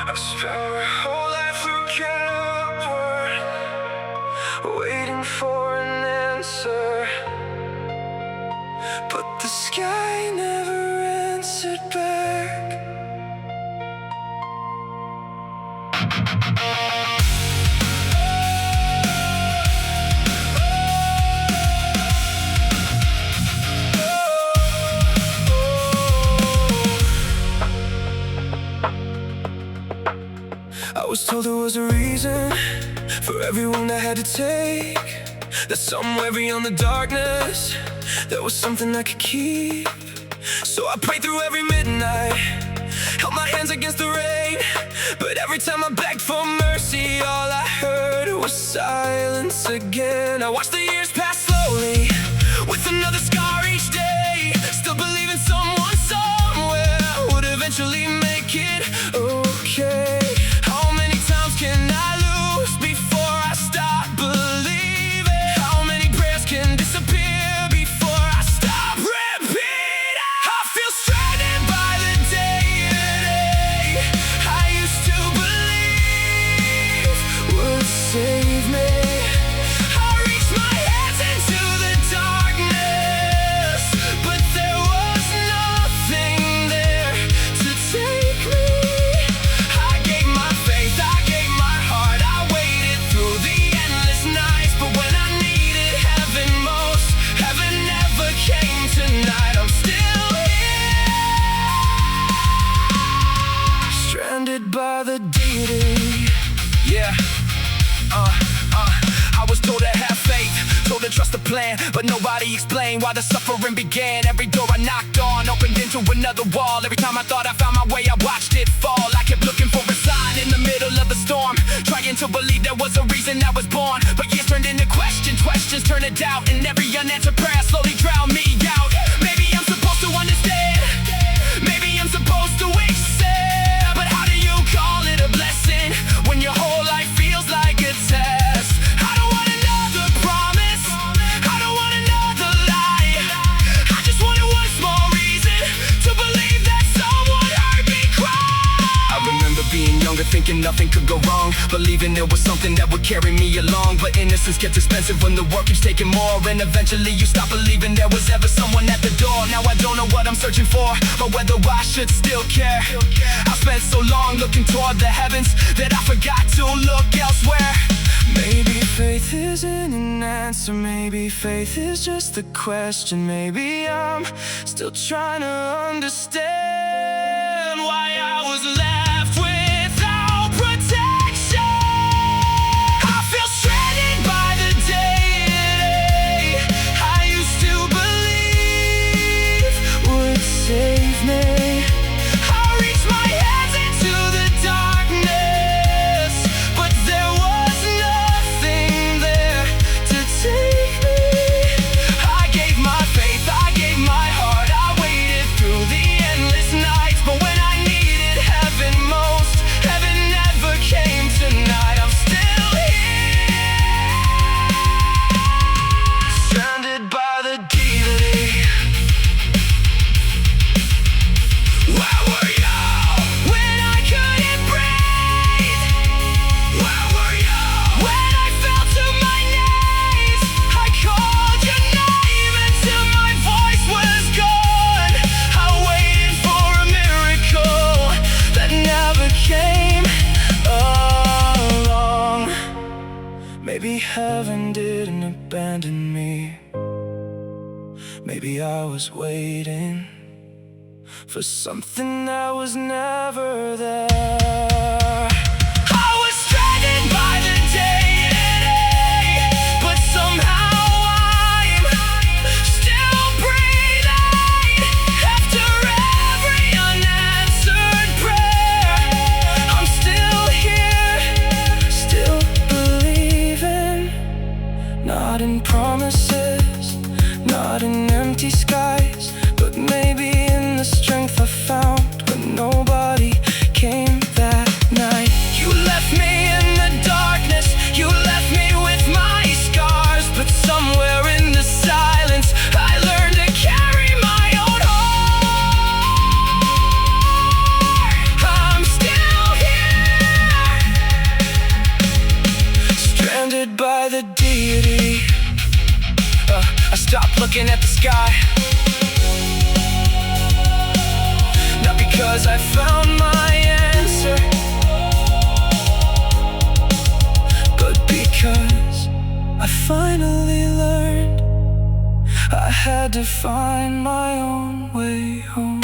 I spent my whole life looking upward, waiting for an answer, but the sky never answered back. I was told there was a reason for everyone I had to take, that somewhere beyond the darkness there was something I could keep. So I prayed through every midnight, held my hands against the rain, but every time I begged for mercy, all I heard was silence again. I watched the years pass slowly, with another scar each day, still believing someone somewhere would eventually make it okay. How many times can I lose before I stop believing? How many prayers can disappear before I stop repeating? I feel stranded by the day-to-day I used to believe would save me. I reached my hands into the darkness, but there was nothing there to take me. I gave my faith, I gave my heart, I waited through the endless nights, but when I needed heaven most, heaven never came tonight. I'm still here, stranded by the deity. Yeah, I was told to have faith, told to trust the plan, but nobody explained why the suffering began. Every door I knocked on opened into another wall. Every time I thought I found my way, I watched it fall. I kept looking for a sign in the middle of the storm, trying to believe there was a reason I was born. But years turned into questions, questions turned to doubt, and every unanswered prayer slowly drowned me out. Maybe I'm supposed to understand, maybe I'm supposed to accept, but how do you call it a blessing when your whole life feels like a test? I don't want another promise, I don't want another lie, I just wanted one small reason to believe that someone heard me cry. I remember being younger, thinking nothing could go wrong, believing there was something that would carry me along. But innocence gets expensive when the work keeps taking more, and eventually you stop believing there was ever someone at the door. Now I don't know what I'm searching for, or whether I should still care. I spent so long looking toward the heavens that I forgot to look elsewhere. Maybe faith isn't an answer, maybe faith is just the question. Maybe I'm still trying to understand why I was left without protection. I feel stranded by the day I used to believe would save me. I reached my hands into the darkness, but there was nothing there to take me. I gave my faith, I gave my heart, I waited through the endless nights, but when I needed heaven most, heaven never came tonight. I'm still here, stranded by the deity. Where were you when I couldn't breathe? Where were you when I fell to my knees? I called your name until my voice was gone. I waited for a miracle that never came along. Maybe heaven didn't abandon me, maybe I was waiting for something that was never there. I was stranded by the day-to-day, but somehow I'm still breathing. After every unanswered prayer, I'm still here, still believing. Not in promises, not in empty skies, but maybe in the strength I found when nobody came that night. guided by the deity. I stopped looking at the sky, not because I found my answer, but because I finally learned I had to find my own way home.